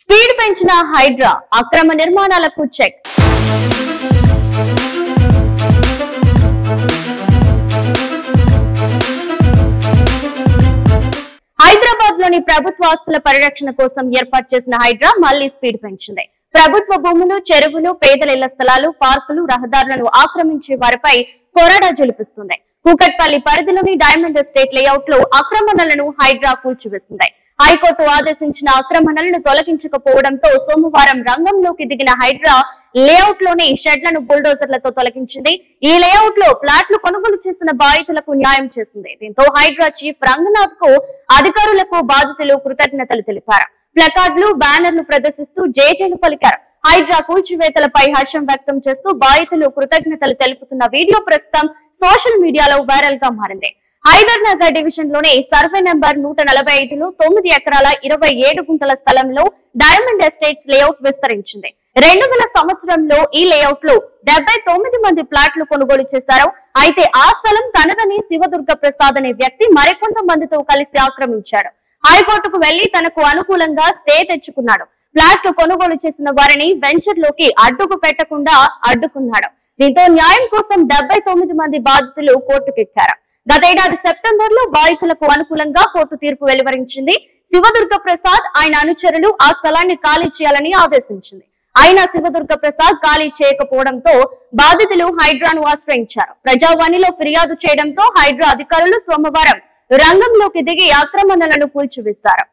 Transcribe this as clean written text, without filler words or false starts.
Speed పెంచిన హైడ్రా అక్రమ నిర్మాణాలకు చెక్. హైదరాబాద్ లోని ప్రభుత్వ ఆస్తుల పరిరక్షణ కోసం ఏర్పాటు చేసిన హైడ్రా మళ్లీ స్పీడ్ పెంచింది. ప్రభుత్వ భూములు, చెరువులు, పేదల ఇళ్ల స్థలాలు, పార్కులు, రహదారులను ఆక్రమించే వారిపై కొరడా జులిపిస్తుంది. కూకట్పల్లి పరిధిలోని డైమండ్ ఎస్టేట్ లేఅవుట్ లో ఆక్రమణలను హైడ్రా కూల్చివేసింది. హైకోర్టు ఆదేశించిన ఆక్రమణలను తొలగించకపోవడంతో సోమవారం రంగంలోకి దిగిన హైడ్రా లేఅవుట్ లోని షెడ్లను బుల్డోజర్లతో తొలగించింది. ఈ లేఅవుట్ లో ఫ్లాట్లు కొనుగోలు చేసిన బాధితులకు న్యాయం చేసింది. దీంతో హైడ్రా చీఫ్ రంగనాథ్ కు అధికారులకు బాధితులు కృతజ్ఞతలు తెలిపారు. ప్లకార్డులు, బ్యానర్లు ప్రదర్శిస్తూ జేజేలు పలికారు. హైడ్రా కూల్చివేతలపై హర్షం వ్యక్తం చేస్తూ బాధితులు కృతజ్ఞతలు తెలుపుతున్న వీడియో ప్రస్తుతం సోషల్ మీడియాలో వైరల్ గా మారింది. హైదర్ నగర్ డివిజన్ లోని సర్వే నెంబర్ 145లో 9 ఎకరాల 27 గుంటల స్థలంలో డైమండ్ ఎస్టేట్స్ లేఅవుట్ విస్తరించింది. 2000 సంవత్సరంలో ఈ లేఅవుట్ లో 79 మంది ఫ్లాట్లు కొనుగోలు చేశారు. అయితే ఆ స్థలం తనదని శివదుర్గ ప్రసాద్ అనే వ్యక్తి మరికొంత మందితో కలిసి ఆక్రమించాడు. హైకోర్టుకు వెళ్లి తనకు అనుకూలంగా స్టే తెచ్చుకున్నాడు. ఫ్లాట్లు కొనుగోలు చేసిన వారిని వెంచర్ లోకి అడ్డుకు పెట్టకుండా అడ్డుకున్నాడు. దీంతో న్యాయం కోసం 79 మంది బాధితులు కోర్టుకెక్కారు. గతేడాది సెప్టెంబర్ లో బాధితులకు అనుకూలంగా కోర్టు తీర్పు వెలువరించింది. శివదుర్గ ప్రసాద్, ఆయన అనుచరులు ఆ స్థలాన్ని ఖాళీ చేయాలని ఆదేశించింది. అయినా శివదుర్గ ప్రసాద్ ఖాళీ చేయకపోవడంతో బాధితులు హైడ్రాను ఆశ్రయించారు. ప్రజావాణిలో ఫిర్యాదు చేయడంతో హైడ్రా అధికారులు సోమవారం రంగంలోకి దిగి ఆక్రమణలను కూల్చివేశారు.